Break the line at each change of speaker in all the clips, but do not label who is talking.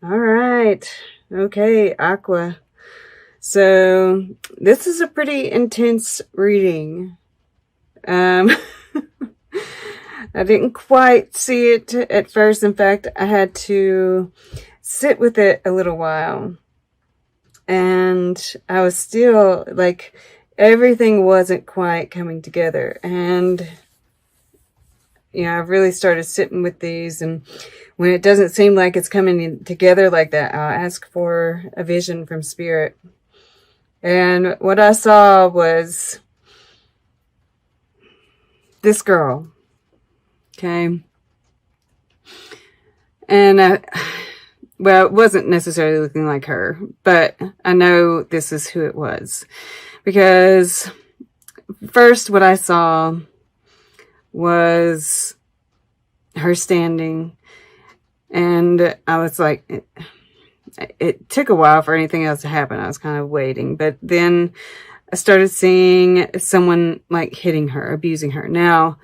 All right. Okay, Aqua. So this is a pretty intense reading. Um, I didn't quite see it at first. In fact, I had to sit with it a little while. And I was still like, everything wasn't quite coming together. And, I really started sitting with these. And when it doesn't seem like it's coming together like that, I'll ask for a vision from Spirit. And what I saw was this girl. Okay. And well, it wasn't necessarily looking like her, but I know this is who it was. Because first what I saw was her standing, and I was like, it took a while for anything else to happen. I was kind of waiting, but then I started seeing someone like hitting her, abusing her. Now,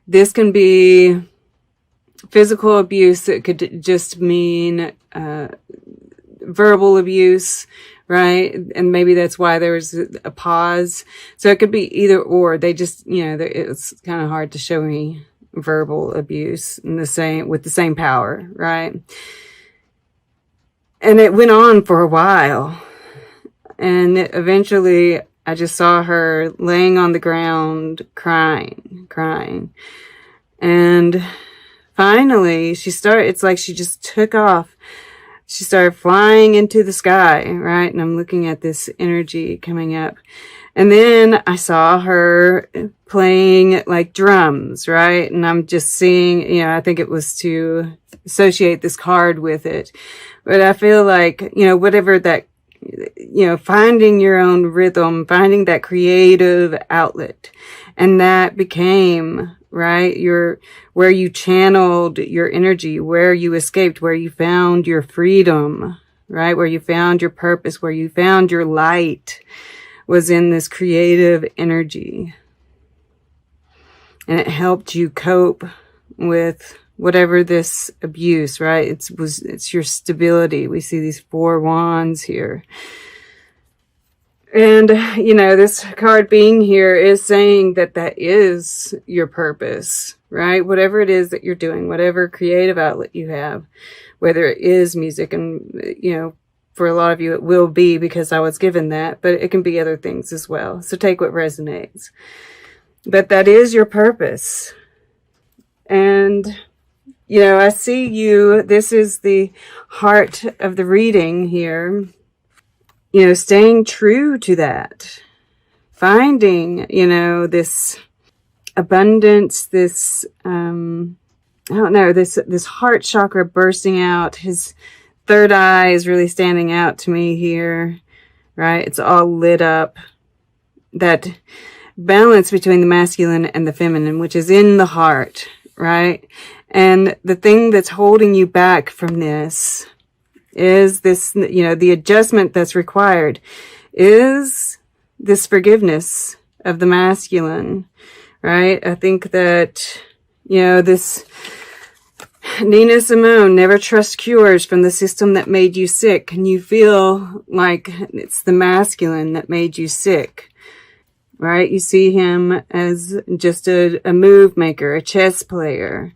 this can be physical abuse. It could just mean verbal abuse, right? And maybe that's why there was a pause. So it could be either or. They just, it's kind of hard to show me verbal abuse in with the same power, right? And it went on for a while. And eventually I just saw her laying on the ground, crying. And finally it's like she just took off. She started flying into the sky, right? And I'm looking at this energy coming up. And then I saw her playing like drums, right? And I'm just seeing, I think it was to associate this card with it. But I feel like, whatever that, finding your own rhythm, finding that creative outlet. And that became, right, where you channeled your energy, where you escaped, where you found your freedom, right? Where you found your purpose, where you found your light, was in this creative energy. And it helped you cope with whatever this abuse, right? It's your stability. We see these 4 wands here. And, this card being here is saying that is your purpose, right? Whatever it is that you're doing, whatever creative outlet you have, whether it is music, and, for a lot of you, it will be because I was given that, but it can be other things as well. So take what resonates. But that is your purpose. And, I see you, this is the heart of the reading here, staying true to that, finding, this abundance, this, this heart chakra bursting out. His third eye is really standing out to me here, right? It's all lit up. That balance between the masculine and the feminine, which is in the heart, right? And the thing that's holding you back from this is this, the adjustment that's required is this forgiveness of the masculine, right? I think that, this Nina Simone, never trust cures from the system that made you sick. And you feel like it's the masculine that made you sick, right? You see him as just a move maker, a chess player.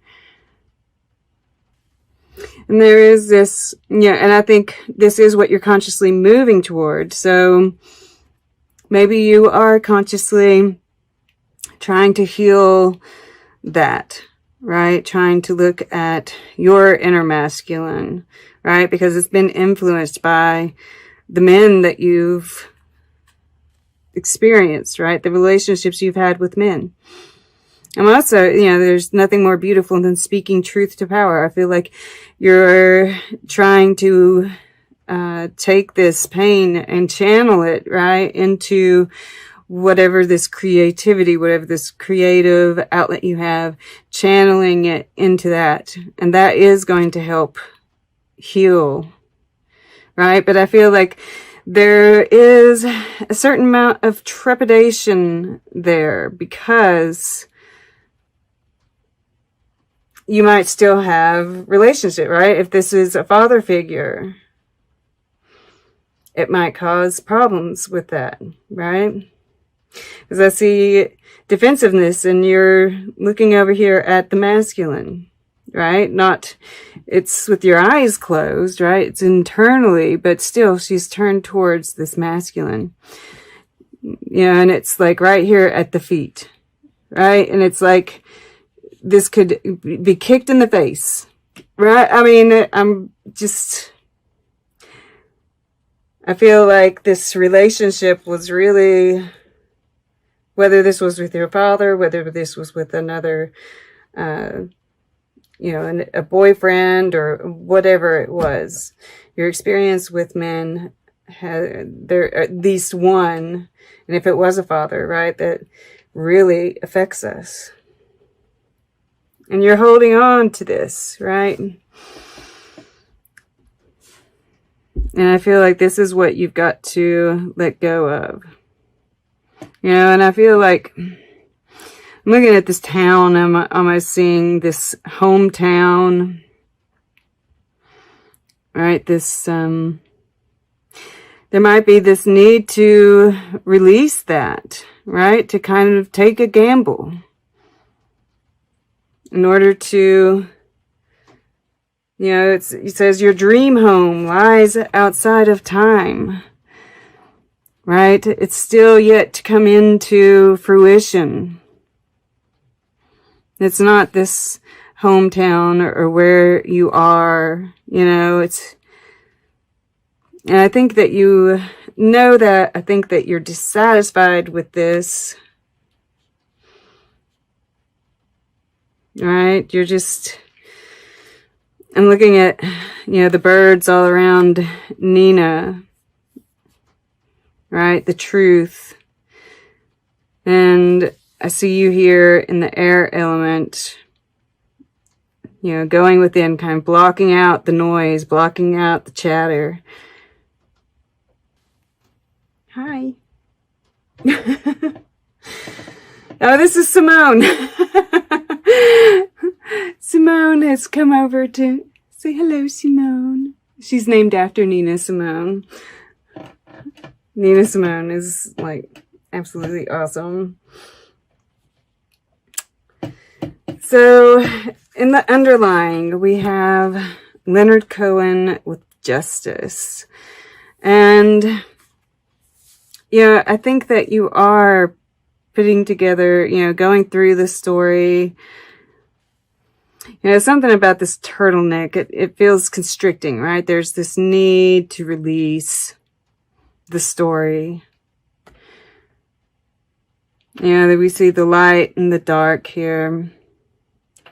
And there is this, and I think this is what you're consciously moving toward. So maybe you are consciously trying to heal that, right? Trying to look at your inner masculine, right? Because it's been influenced by the men that you've experienced, right? The relationships you've had with men. And also, there's nothing more beautiful than speaking truth to power. I feel like you're trying to take this pain and channel it, right, into whatever this creativity, whatever this creative outlet you have, channeling it into that. And that is going to help heal, right? But I feel like there is a certain amount of trepidation there because you might still have relationship, right? If this is a father figure, it might cause problems with that, right? Because I see defensiveness, and you're looking over here at the masculine, right? Not, it's with your eyes closed, right? It's internally, but still she's turned towards this masculine. You know, and it's like right here at the feet, right? And it's like, this could be kicked in the face, right? I mean, I feel like this relationship was really, whether this was with your father, whether this was with another, you know, a boyfriend or whatever it was, your experience with men had there at least one, and if it was a father, right, that really affects us. And you're holding on to this, right? And I feel like this is what you've got to let go of. You know, and I feel like I'm looking at this town, I'm almost seeing this hometown, right? This, there might be this need to release that, right? To kind of take a gamble in order to, you know, it says your dream home lies outside of time, right? It's still yet to come into fruition. It's not this hometown or where you are, you know, and I think that you know that. I think that you're dissatisfied with this. Right? You're just, I'm looking at, you know, the birds all around Nina. Right? The truth. And I see you here in the air element, you know, going within, kind of blocking out the noise, blocking out the chatter. Hi. Oh, this is Simone. Simone has come over to say hello, Simone. She's named after Nina Simone. Nina Simone is like absolutely awesome. So in the underlying, we have Leonard Cohen with justice. And yeah, I think that you are putting together, you know, going through the story. You know, something about this turtleneck, it feels constricting, right? There's this need to release the story. You know, we see the light and the dark here.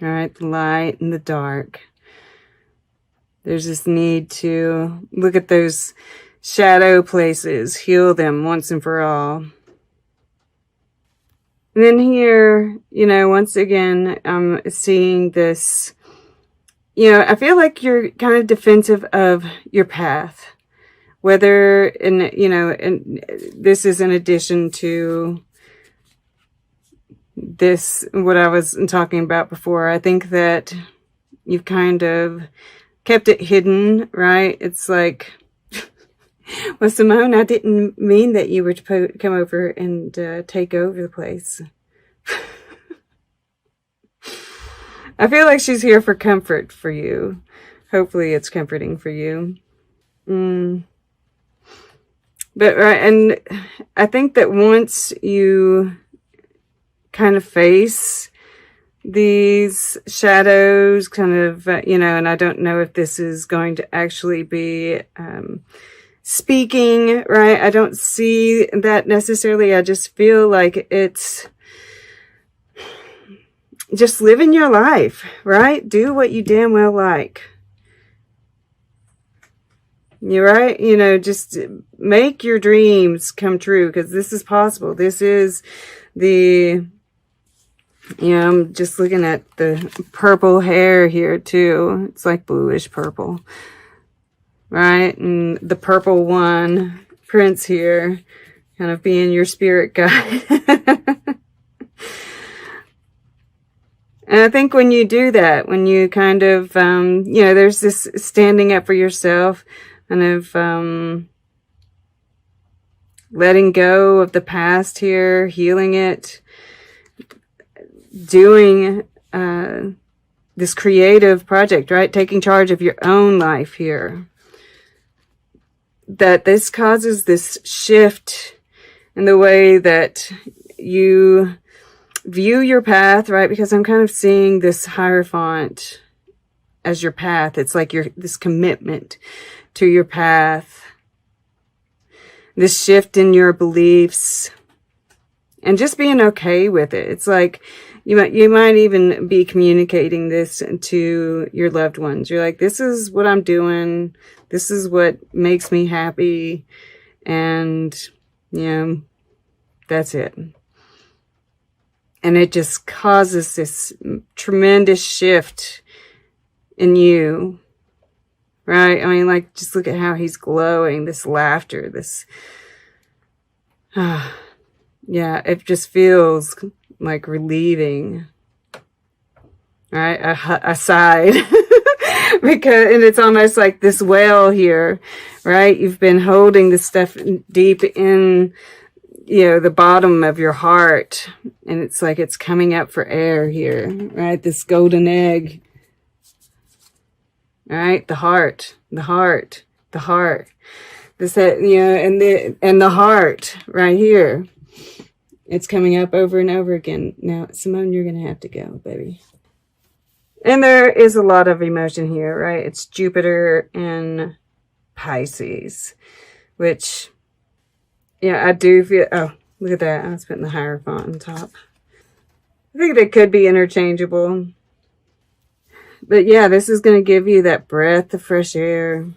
All right, the light and the dark. There's this need to look at those shadow places, heal them once and for all. And then here, you know, once again, I'm seeing this, you know, I feel like you're kind of defensive of your path. Whether, you know, and this is in addition to this, what I was talking about before. I think that you've kind of kept it hidden, right? It's like, well, Simone, I didn't mean that you were to come over and take over the place. I feel like she's here for comfort for you. Hopefully it's comforting for you. But, right, and I think that once you kind of face these shadows, kind of, you know, and I don't know if this is going to actually be speaking, right? I don't see that necessarily. I just feel like it's just living your life, right? Do what you damn well like. You're right. You know, just make your dreams come true, because this is possible. This is the, you know, I'm just looking at the purple hair here too. It's like bluish purple, right? And the purple one, Prince here, kind of being your spirit guide. And I think when you do that, when you kind of, there's this standing up for yourself, kind of letting go of the past here, healing it, doing this creative project, right? Taking charge of your own life here. That this causes this shift in the way that you view your path, right? Because I'm kind of seeing this Hierophant as your path. It's like this commitment to your path, this shift in your beliefs, and just being okay with it. It's like you might even be communicating this to your loved ones. You're like, this is what I'm doing. This is what makes me happy. And, that's it. And it just causes this tremendous shift in you, right? I mean, like, just look at how he's glowing, this laughter, this, yeah, it just feels like relieving, right? A sigh. And it's almost like this well here, right? You've been holding this stuff deep in, the bottom of your heart, and it's like it's coming up for air here, right? This golden egg, right? The heart. This, and the heart right here. It's coming up over and over again. Now, Simone, you're going to have to go, baby. And there is a lot of emotion here, right? It's Jupiter in Pisces, which, I do feel, oh, look at that. I was putting the Hierophant on top. I think they could be interchangeable. But yeah, this is going to give you that breath of fresh air.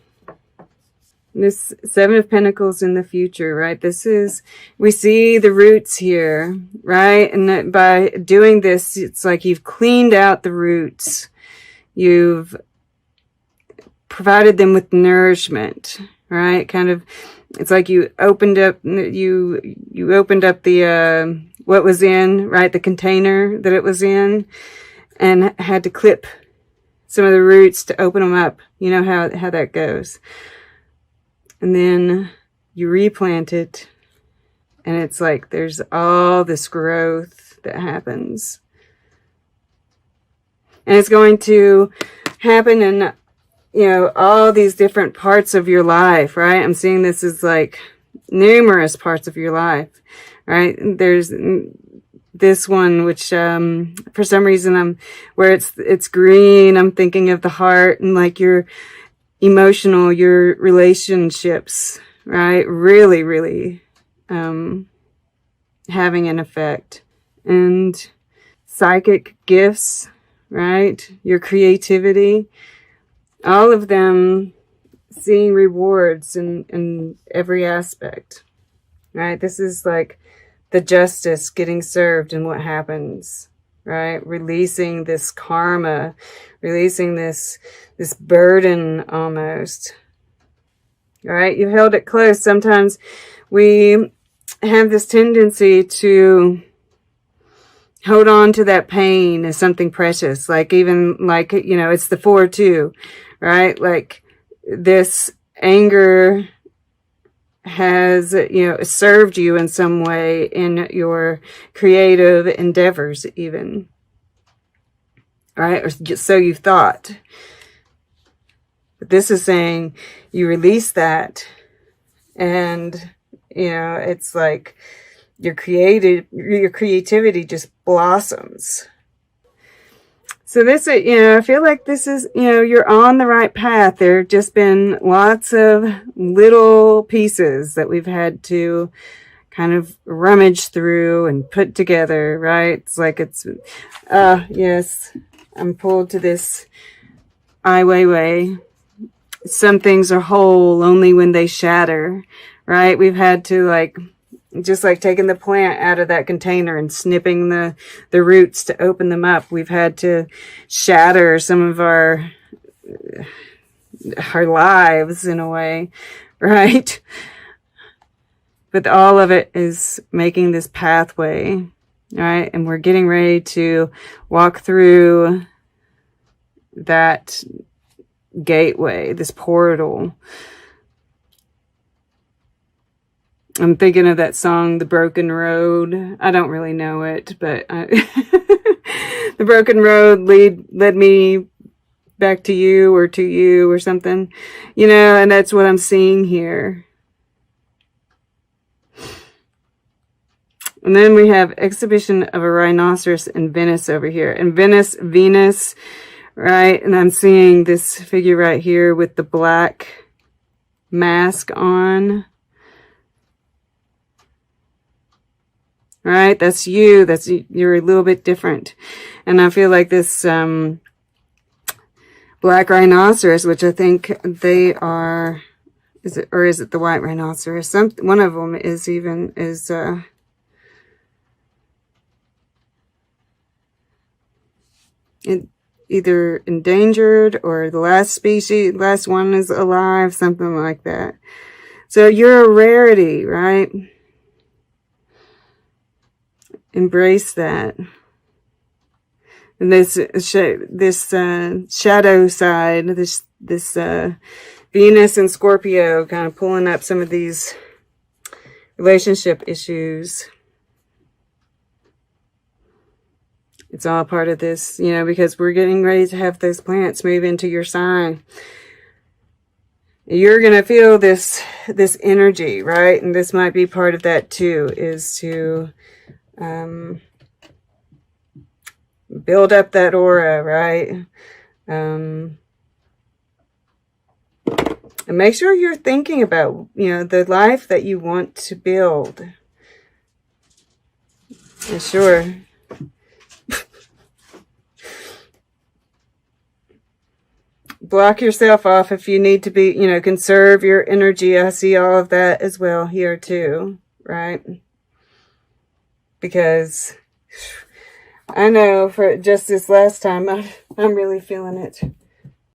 This Seven of Pentacles in the future, right? We see the roots here, right? And that by doing this, it's like you've cleaned out the roots. You've provided them with nourishment, right? Kind of, it's like you opened up the, what was in, right? The container that it was in, and had to clip some of the roots to open them up. You know how that goes. And then you replant it, and it's like there's all this growth that happens. And it's going to happen in, all these different parts of your life, right? I'm seeing this as like numerous parts of your life, right? There's this one, which for some reason where it's green, I'm thinking of the heart and like your emotional, your relationships, right? Really, really having an effect. And psychic gifts, right? Your creativity, all of them seeing rewards in every aspect, right? This is like the justice getting served and what happens, right? Releasing this karma, releasing this burden almost, right? You've held it close. Sometimes we have this tendency to hold on to that pain as something precious, like even like, it's the 4-2, right? Like this anger has, served you in some way in your creative endeavors even, right? Or just so you thought. But this is saying you release that, and, it's like your creativity just blossoms. So this, I feel like this is, you're on the right path. There have just been lots of little pieces that we've had to kind of rummage through and put together, right? It's like yes, I'm pulled to this Ai Weiwei. Some things are whole only when they shatter, right? We've had to just like taking the plant out of that container and snipping the roots to open them up. We've had to shatter some of our lives in a way, right? But all of it is making this pathway All right. And we're getting ready to walk through that gateway, this portal. I'm thinking of that song, The Broken Road. I don't really know it, but the broken road led me back to you or something, you know, and that's what I'm seeing here. And then we have exhibition of a rhinoceros in Venice over here. And Venus, right? And I'm seeing this figure right here with the black mask on. Right? That's you. You're a little bit different. And I feel like this black rhinoceros, which I think they are, is it the white rhinoceros? One of them is either endangered or the last one is alive, something like that. So you're a rarity, right? Embrace that. And this shadow side, this Venus and Scorpio kind of pulling up some of these relationship issues. It's all part of this, you know, because we're getting ready to have those planets move into your sign. You're going to feel this energy, right? And this might be part of that too, is to build up that aura, right? And make sure you're thinking about, you know, the life that you want to build. And sure. Block yourself off if you need to be, you know, conserve your energy. I see all of that as well here too, right? Because I know for just this last time, I'm really feeling it.